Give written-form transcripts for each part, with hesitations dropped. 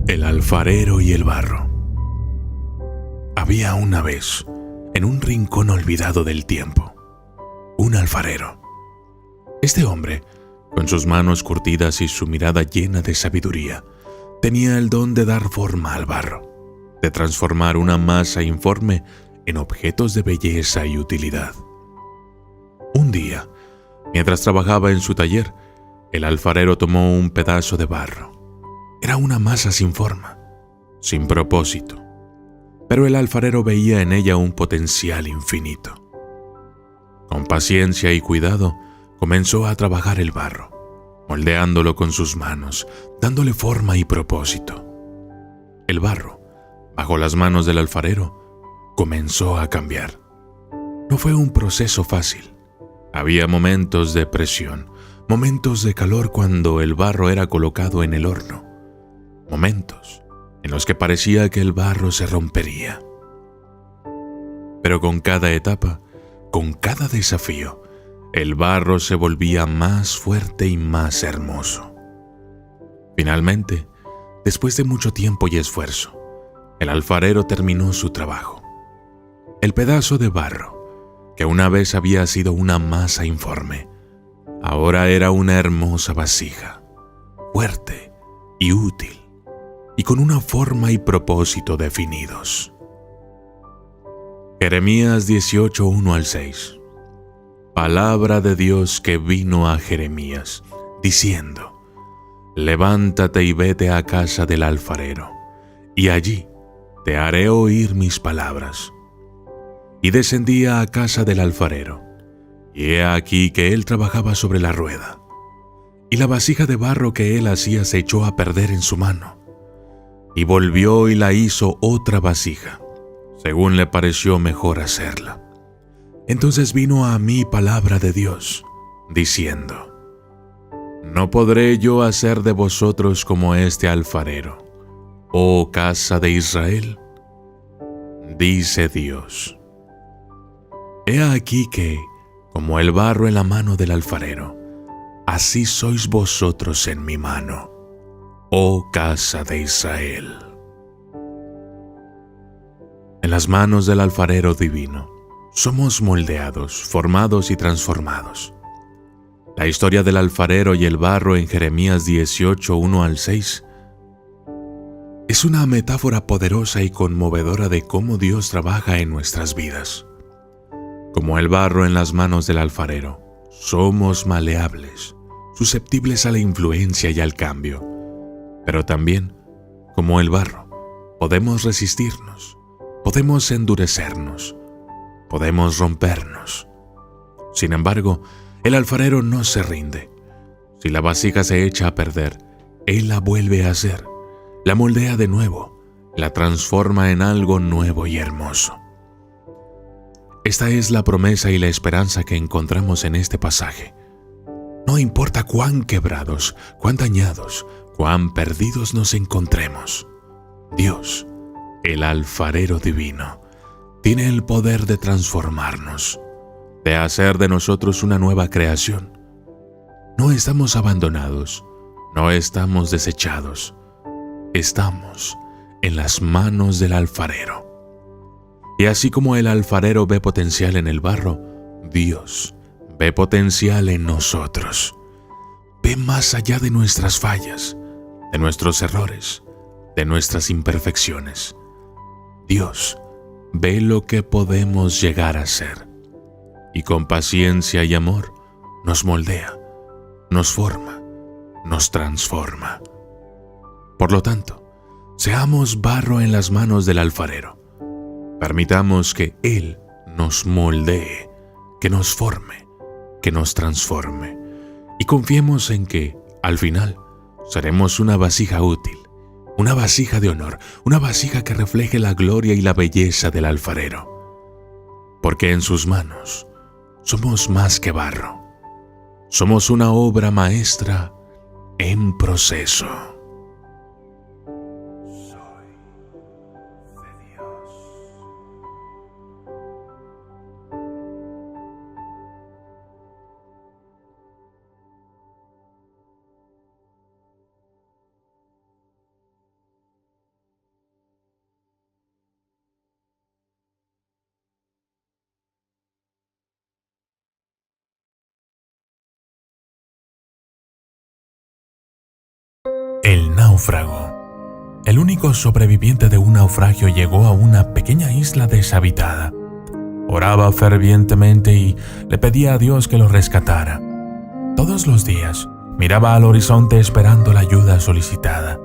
El alfarero y el barro. Había una vez, en un rincón olvidado del tiempo, un alfarero. Este hombre, con sus manos curtidas y su mirada llena de sabiduría, tenía el don de dar forma al barro, de transformar una masa informe en objetos de belleza y utilidad. Un día, mientras trabajaba en su taller, el alfarero tomó un pedazo de barro. Era una masa sin forma, sin propósito, pero el alfarero veía en ella un potencial infinito. Con paciencia y cuidado, comenzó a trabajar el barro, moldeándolo con sus manos, dándole forma y propósito. El barro, bajo las manos del alfarero, comenzó a cambiar. No fue un proceso fácil. Había momentos de presión, momentos de calor cuando el barro era colocado en el horno, momentos en los que parecía que el barro se rompería. Pero con cada etapa, con cada desafío, el barro se volvía más fuerte y más hermoso. Finalmente, después de mucho tiempo y esfuerzo, el alfarero terminó su trabajo. El pedazo de barro, que una vez había sido una masa informe, ahora era una hermosa vasija, fuerte y útil, y con una forma y propósito definidos. Jeremías 18, 1-6. Palabra de Dios que vino a Jeremías, diciendo: Levántate y vete a casa del alfarero, y allí te haré oír mis palabras. Y descendía a casa del alfarero, y he aquí que él trabajaba sobre la rueda, y la vasija de barro que él hacía se echó a perder en su mano. Y volvió y la hizo otra vasija, según le pareció mejor hacerla. Entonces vino a mí palabra de Dios, diciendo: ¿No podré yo hacer de vosotros como este alfarero, oh casa de Israel? Dice Dios: He aquí que, como el barro en la mano del alfarero, así sois vosotros en mi mano, oh casa de Israel. En las manos del alfarero divino, somos moldeados, formados y transformados. La historia del alfarero y el barro en Jeremías 18, 1-6, es una metáfora poderosa y conmovedora de cómo Dios trabaja en nuestras vidas. Como el barro en las manos del alfarero, somos maleables, susceptibles a la influencia y al cambio. Pero también, como el barro, podemos resistirnos, podemos endurecernos, podemos rompernos. Sin embargo, el alfarero no se rinde. Si la vasija se echa a perder, él la vuelve a hacer, la moldea de nuevo, la transforma en algo nuevo y hermoso. Esta es la promesa y la esperanza que encontramos en este pasaje. No importa cuán quebrados, cuán dañados, cuán perdidos nos encontremos, Dios, el alfarero divino, tiene el poder de transformarnos, de hacer de nosotros una nueva creación. No estamos abandonados, no estamos desechados, estamos en las manos del alfarero. Y así como el alfarero ve potencial en el barro, Dios ve potencial en nosotros. Ve más allá de nuestras fallas, de nuestros errores, de nuestras imperfecciones. Dios ve lo que podemos llegar a ser, y con paciencia y amor nos moldea, nos forma, nos transforma. Por lo tanto, seamos barro en las manos del alfarero. Permitamos que Él nos moldee, que nos forme, que nos transforme, y confiemos en que, al final, seremos una vasija útil, una vasija de honor, una vasija que refleje la gloria y la belleza del alfarero. Porque en sus manos somos más que barro. Somos una obra maestra en proceso. El náufrago. El único sobreviviente de un naufragio llegó a una pequeña isla deshabitada. Oraba fervientemente y le pedía a Dios que lo rescatara. Todos los días miraba al horizonte esperando la ayuda solicitada,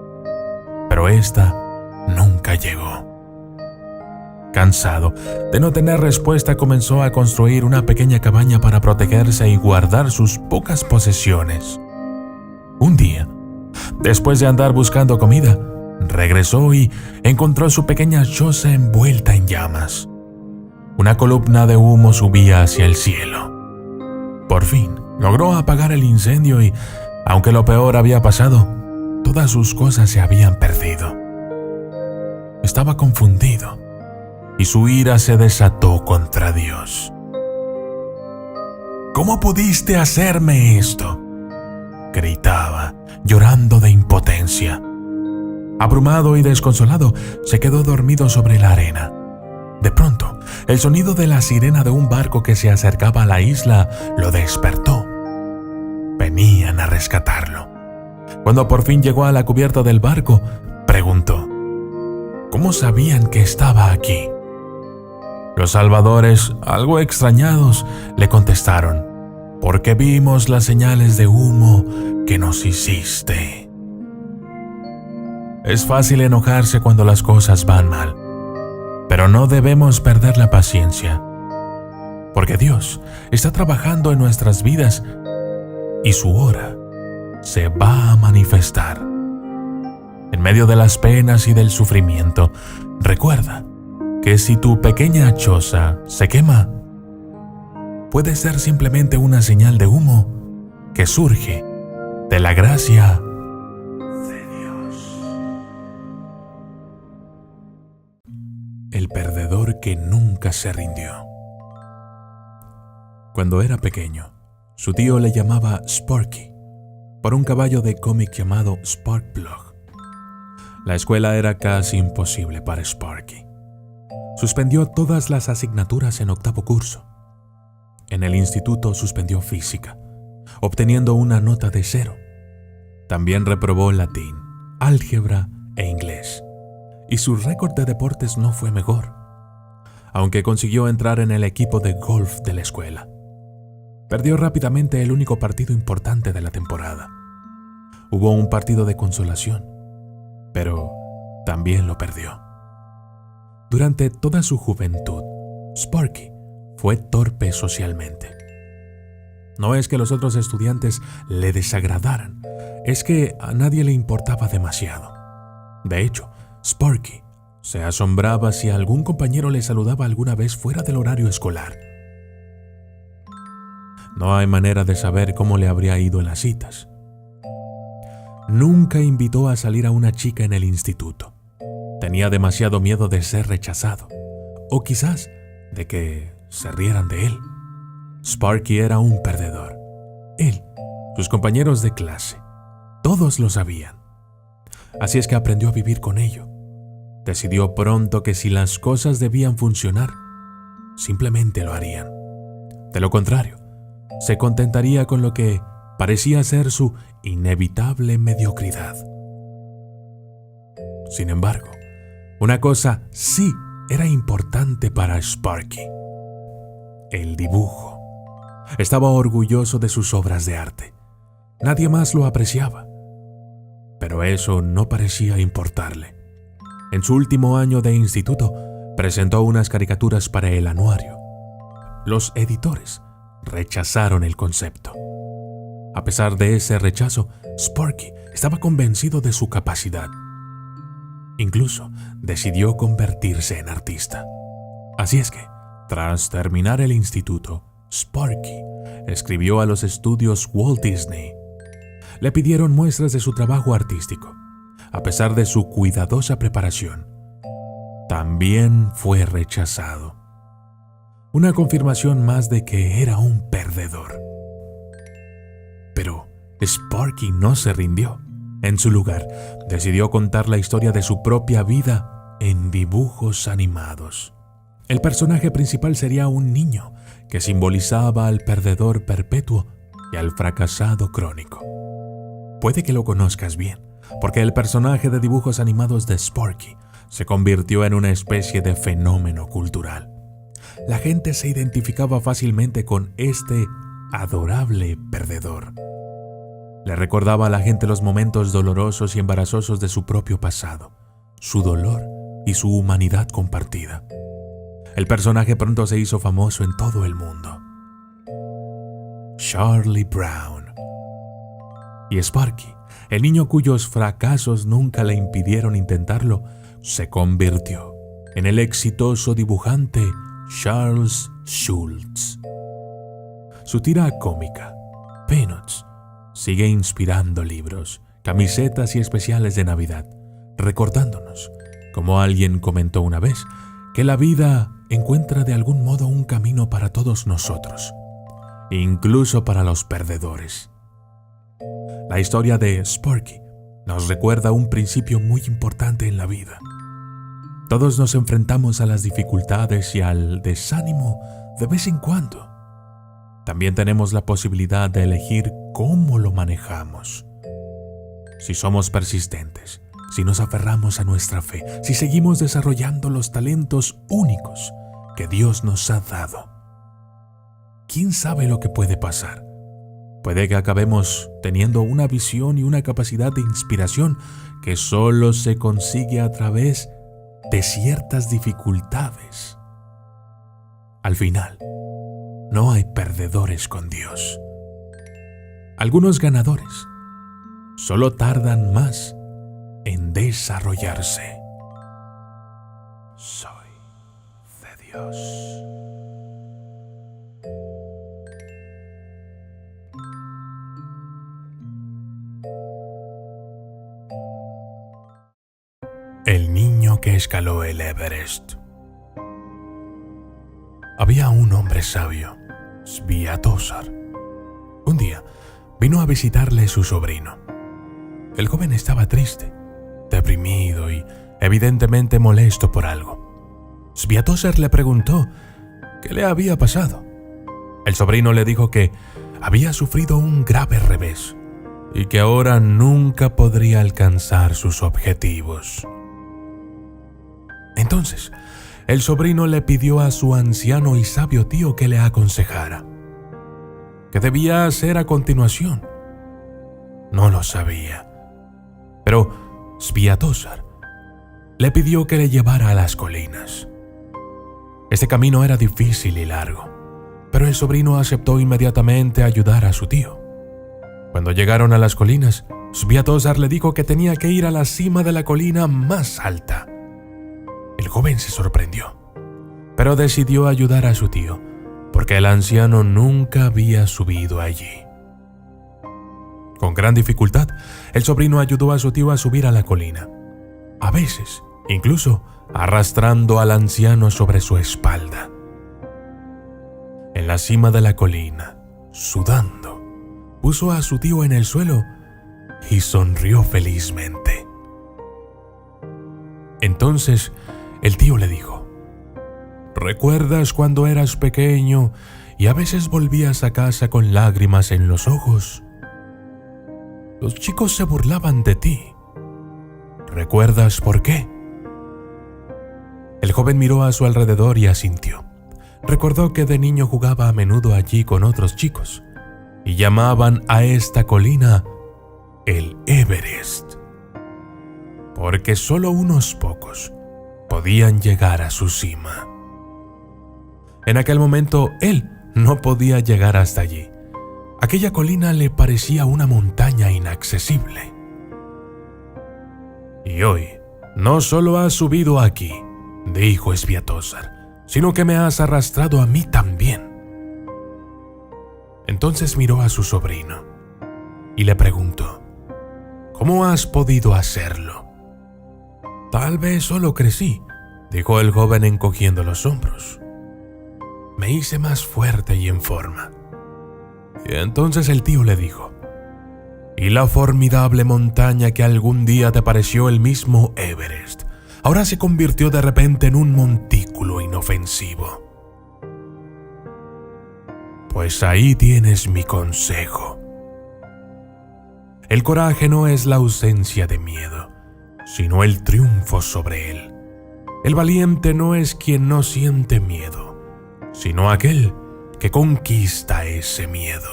pero esta nunca llegó. Cansado de no tener respuesta, comenzó a construir una pequeña cabaña para protegerse y guardar sus pocas posesiones. Un día, después de andar buscando comida, regresó y encontró su pequeña choza envuelta en llamas. Una columna de humo subía hacia el cielo. Por fin, logró apagar el incendio y, aunque lo peor había pasado, todas sus cosas se habían perdido. Estaba confundido y su ira se desató contra Dios. ¿Cómo pudiste hacerme esto?, gritaba, llorando de impotencia. Abrumado y desconsolado, se quedó dormido sobre la arena. De pronto, el sonido de la sirena de un barco que se acercaba a la isla lo despertó. Venían a rescatarlo. Cuando por fin llegó a la cubierta del barco, preguntó: ¿cómo sabían que estaba aquí? Los salvadores, algo extrañados, le contestaron: porque vimos las señales de humo que nos hiciste. Es fácil enojarse cuando las cosas van mal, pero no debemos perder la paciencia, porque Dios está trabajando en nuestras vidas y su hora se va a manifestar. En medio de las penas y del sufrimiento, recuerda que si tu pequeña choza se quema, puede ser simplemente una señal de humo que surge de la gracia de Dios. El perdedor que nunca se rindió. Cuando era pequeño, su tío le llamaba Sparky, por un caballo de cómic llamado Sparkplug. La escuela era casi imposible para Sparky. Suspendió todas las asignaturas en octavo curso. En el instituto suspendió física, obteniendo una nota de 0. También reprobó latín, álgebra e inglés. Y su récord de deportes no fue mejor, aunque consiguió entrar en el equipo de golf de la escuela. Perdió rápidamente el único partido importante de la temporada. Hubo un partido de consolación, pero también lo perdió. Durante toda su juventud, Sparky fue torpe socialmente. No es que los otros estudiantes le desagradaran, es que a nadie le importaba demasiado. De hecho, Sparky se asombraba si algún compañero le saludaba alguna vez fuera del horario escolar. No hay manera de saber cómo le habría ido en las citas. Nunca invitó a salir a una chica en el instituto. Tenía demasiado miedo de ser rechazado, o quizás de que se rieran de él. Sparky era un perdedor. Él, sus compañeros de clase, todos lo sabían. Así es que aprendió a vivir con ello. Decidió pronto que si las cosas debían funcionar, simplemente lo harían. De lo contrario, se contentaría con lo que parecía ser su inevitable mediocridad. Sin embargo, una cosa sí era importante para Sparky: el dibujo. Estaba orgulloso de sus obras de arte. Nadie más lo apreciaba, pero eso no parecía importarle. En su último año de instituto, presentó unas caricaturas para el anuario. Los editores rechazaron el concepto. A pesar de ese rechazo, Sparky estaba convencido de su capacidad. Incluso decidió convertirse en artista. Así es que, tras terminar el instituto, Sparky escribió a los estudios Walt Disney. Le pidieron muestras de su trabajo artístico. A pesar de su cuidadosa preparación, también fue rechazado. Una confirmación más de que era un perdedor. Pero Sparky no se rindió. En su lugar, decidió contar la historia de su propia vida en dibujos animados. El personaje principal sería un niño que simbolizaba al perdedor perpetuo y al fracasado crónico. Puede que lo conozcas bien, porque el personaje de dibujos animados de Sparky se convirtió en una especie de fenómeno cultural. La gente se identificaba fácilmente con este adorable perdedor. Le recordaba a la gente los momentos dolorosos y embarazosos de su propio pasado, su dolor y su humanidad compartida. El personaje pronto se hizo famoso en todo el mundo. Charlie Brown. Y Sparky, el niño cuyos fracasos nunca le impidieron intentarlo, se convirtió en el exitoso dibujante Charles Schulz. Su tira cómica, Peanuts, sigue inspirando libros, camisetas y especiales de Navidad, recordándonos, como alguien comentó una vez, que la vida encuentra de algún modo un camino para todos nosotros, incluso para los perdedores. La historia de Sparky nos recuerda un principio muy importante en la vida. Todos nos enfrentamos a las dificultades y al desánimo de vez en cuando. También tenemos la posibilidad de elegir cómo lo manejamos. Si somos persistentes, si nos aferramos a nuestra fe, si seguimos desarrollando los talentos únicos que Dios nos ha dado. ¿Quién sabe lo que puede pasar? Puede que acabemos teniendo una visión y una capacidad de inspiración que solo se consigue a través de ciertas dificultades. Al final, no hay perdedores con Dios. Algunos ganadores solo tardan más en desarrollarse. Soy de Dios. El niño que escaló el Everest. Había un hombre sabio, Sviatoslav. Un día vino a visitarle su sobrino. El joven estaba triste, deprimido y evidentemente molesto por algo. Sviatoslav le preguntó qué le había pasado. El sobrino le dijo que había sufrido un grave revés y que ahora nunca podría alcanzar sus objetivos. Entonces, el sobrino le pidió a su anciano y sabio tío que le aconsejara. ¿Qué debía hacer a continuación? No lo sabía. Pero Sviatoslav le pidió que le llevara a las colinas. Este camino era difícil y largo, pero el sobrino aceptó inmediatamente ayudar a su tío. Cuando llegaron a las colinas, Sviatoslav le dijo que tenía que ir a la cima de la colina más alta. El joven se sorprendió, pero decidió ayudar a su tío, porque el anciano nunca había subido allí. Con gran dificultad, el sobrino ayudó a su tío a subir a la colina, a veces, incluso arrastrando al anciano sobre su espalda. En la cima de la colina, sudando, puso a su tío en el suelo y sonrió felizmente. Entonces, el tío le dijo: ¿recuerdas cuando eras pequeño y a veces volvías a casa con lágrimas en los ojos? Los chicos se burlaban de ti. ¿Recuerdas por qué? El joven miró a su alrededor y asintió. Recordó que de niño jugaba a menudo allí con otros chicos y llamaban a esta colina el Everest, porque solo unos pocos podían llegar a su cima. En aquel momento, él no podía llegar hasta allí. Aquella colina le parecía una montaña inaccesible. Y hoy, no solo has subido aquí, dijo Sviatoslav, sino que me has arrastrado a mí también. Entonces miró a su sobrino y le preguntó: ¿cómo has podido hacerlo? Tal vez solo crecí, dijo el joven encogiendo los hombros. Me hice más fuerte y en forma. Y entonces el tío le dijo: ¿y la formidable montaña que algún día te pareció el mismo Everest, ahora se convirtió de repente en un montículo inofensivo? Pues ahí tienes mi consejo. El coraje no es la ausencia de miedo, sino el triunfo sobre él. El valiente no es quien no siente miedo, sino aquel que conquista ese miedo.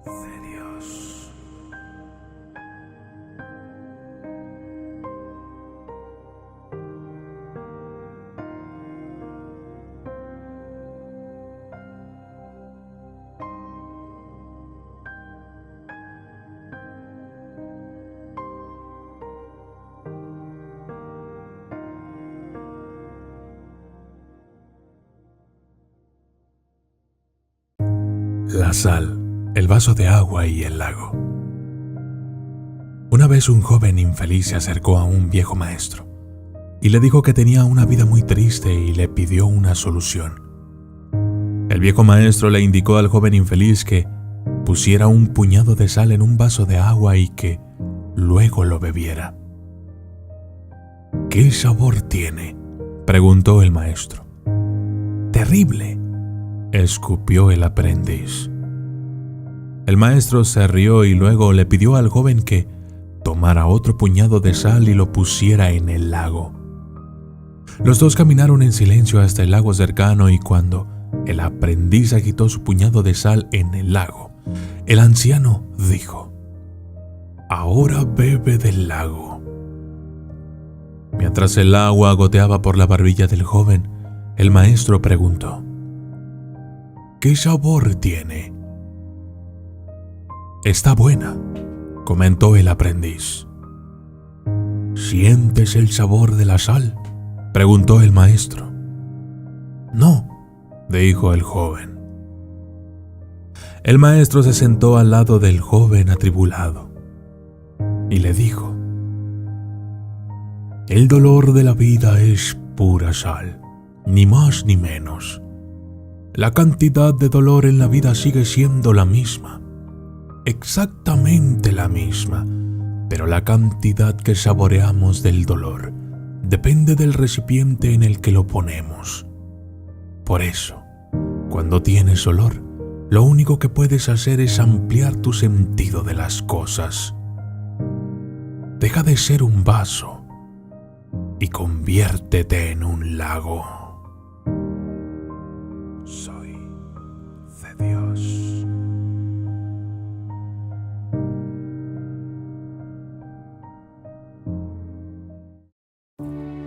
De Dios. La sal, el vaso de agua y el lago. Una vez un joven infeliz se acercó a un viejo maestro y le dijo que tenía una vida muy triste y le pidió una solución. El viejo maestro le indicó al joven infeliz que pusiera un puñado de sal en un vaso de agua y que luego lo bebiera. ¿Qué sabor tiene?, preguntó el maestro. Terrible, escupió el aprendiz. El maestro se rió y luego le pidió al joven que tomara otro puñado de sal y lo pusiera en el lago. Los dos caminaron en silencio hasta el lago cercano y cuando el aprendiz agitó su puñado de sal en el lago, el anciano dijo: «Ahora bebe del lago». Mientras el agua goteaba por la barbilla del joven, el maestro preguntó: «¿Qué sabor tiene?». «Está buena», comentó el aprendiz. «¿Sientes el sabor de la sal?», preguntó el maestro. «No», dijo el joven. El maestro se sentó al lado del joven atribulado y le dijo: «El dolor de la vida es pura sal, ni más ni menos. La cantidad de dolor en la vida sigue siendo la misma, exactamente la misma, pero la cantidad que saboreamos del dolor depende del recipiente en el que lo ponemos. Por eso, cuando tienes dolor, lo único que puedes hacer es ampliar tu sentido de las cosas. Deja de ser un vaso y conviértete en un lago». Soy de Dios.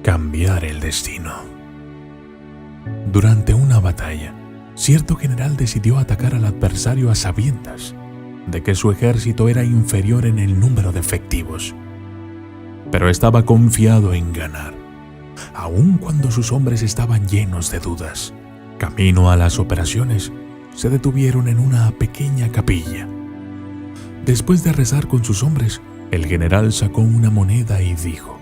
Cambiar el destino. Durante una batalla, cierto general decidió atacar al adversario a sabiendas de que su ejército era inferior en el número de efectivos, pero estaba confiado en ganar, aun cuando sus hombres estaban llenos de dudas. Camino a las operaciones, se detuvieron en una pequeña capilla. Después de rezar con sus hombres, el general sacó una moneda y dijo: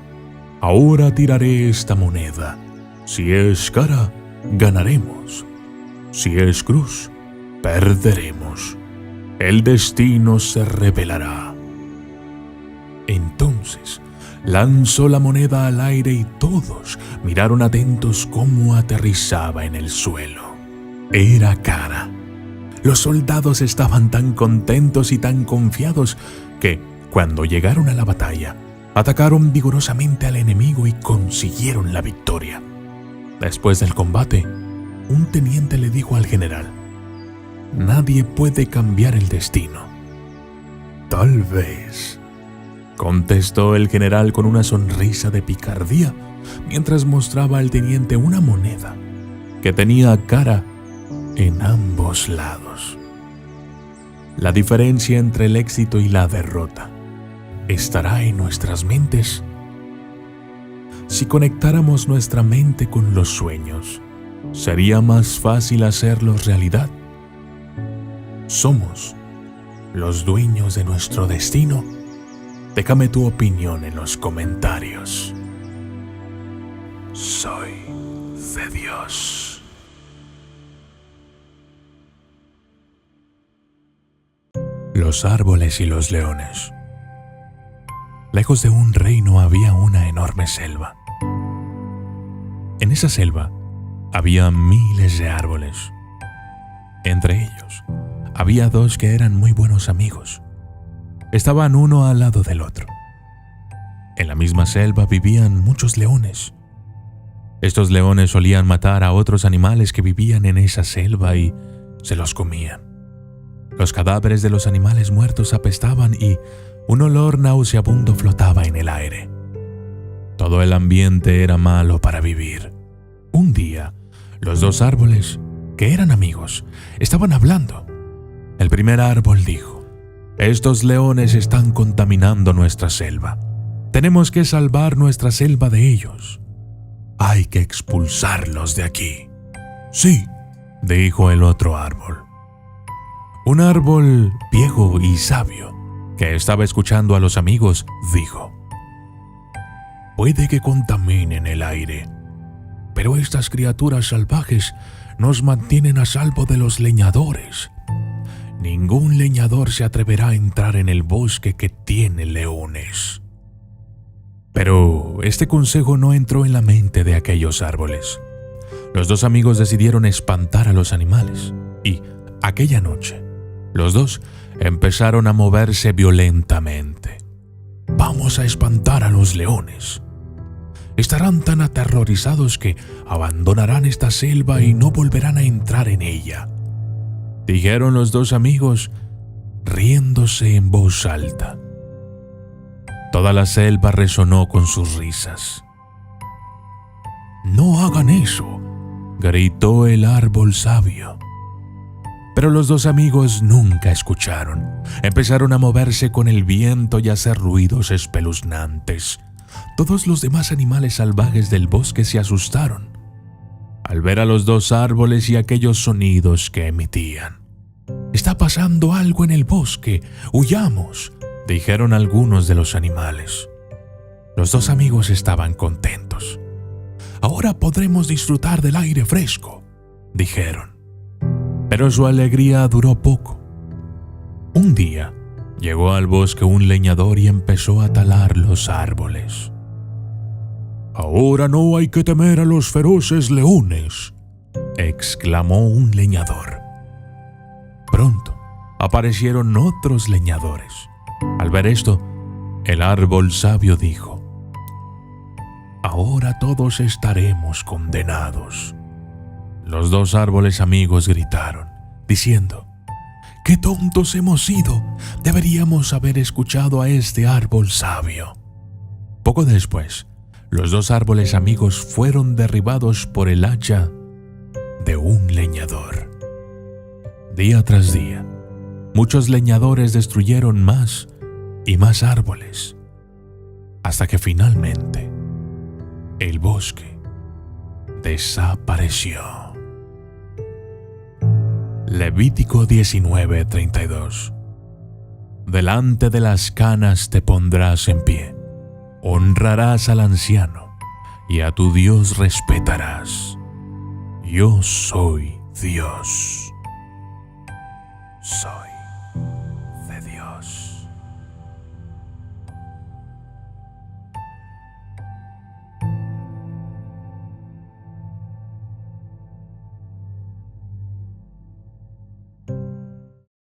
«Ahora tiraré esta moneda. Si es cara, ganaremos. Si es cruz, perderemos. El destino se revelará». Entonces lanzó la moneda al aire y todos miraron atentos cómo aterrizaba en el suelo. Era cara. Los soldados estaban tan contentos y tan confiados que, cuando llegaron a la batalla, atacaron vigorosamente al enemigo y consiguieron la victoria. Después del combate, un teniente le dijo al general: «Nadie puede cambiar el destino». «Tal vez», contestó el general con una sonrisa de picardía, mientras mostraba al teniente una moneda que tenía cara en ambos lados. La diferencia entre el éxito y la derrota estará en nuestras mentes. Si conectáramos nuestra mente con los sueños, sería más fácil hacerlos realidad. ¿Somos los dueños de nuestro destino? Déjame tu opinión en los comentarios. Soy de Dios. Los árboles y los leones. Lejos de un reino había una enorme selva. En esa selva había miles de árboles. Entre ellos había dos que eran muy buenos amigos. estaban uno al lado del otro. En la misma selva vivían muchos leones. Estos leones solían matar a otros animales que vivían en esa selva y se los comían. Los cadáveres de los animales muertos apestaban y un olor nauseabundo flotaba en el aire. Todo el ambiente era malo para vivir. Un día, los dos árboles, que eran amigos, estaban hablando. El primer árbol dijo: «Estos leones están contaminando nuestra selva. Tenemos que salvar nuestra selva de ellos. Hay que expulsarlos de aquí». «Sí», dijo el otro árbol. Un árbol viejo y sabio, que estaba escuchando a los amigos, dijo: «Puede que contaminen el aire, pero estas criaturas salvajes nos mantienen a salvo de los leñadores. Ningún leñador se atreverá a entrar en el bosque que tiene leones». Pero este consejo no entró en la mente de aquellos árboles. Los dos amigos decidieron espantar a los animales y, aquella noche, los dos empezaron a moverse violentamente. «Vamos a espantar a los leones. Estarán tan aterrorizados que abandonarán esta selva y no volverán a entrar en ella», dijeron los dos amigos, riéndose en voz alta. Toda la selva resonó con sus risas. «No hagan eso», gritó el árbol sabio. Pero los dos amigos nunca escucharon. Empezaron a moverse con el viento y a hacer ruidos espeluznantes. Todos los demás animales salvajes del bosque se asustaron al ver a los dos árboles y aquellos sonidos que emitían. «Está pasando algo en el bosque, huyamos», dijeron algunos de los animales. Los dos amigos estaban contentos. «Ahora podremos disfrutar del aire fresco», dijeron. Pero su alegría duró poco. Un día llegó al bosque un leñador y empezó a talar los árboles. «Ahora no hay que temer a los feroces leones», exclamó un leñador. Pronto aparecieron otros leñadores. Al ver esto, el árbol sabio dijo: «Ahora todos estaremos condenados». Los dos árboles amigos gritaron, diciendo: «¡Qué tontos hemos sido! Deberíamos haber escuchado a este árbol sabio». Poco después, los dos árboles amigos fueron derribados por el hacha de un leñador. Día tras día, muchos leñadores destruyeron más y más árboles, hasta que finalmente el bosque desapareció. Levítico 19:32. Delante de las canas te pondrás en pie, honrarás al anciano y a tu Dios respetarás. Yo soy Dios. Soy.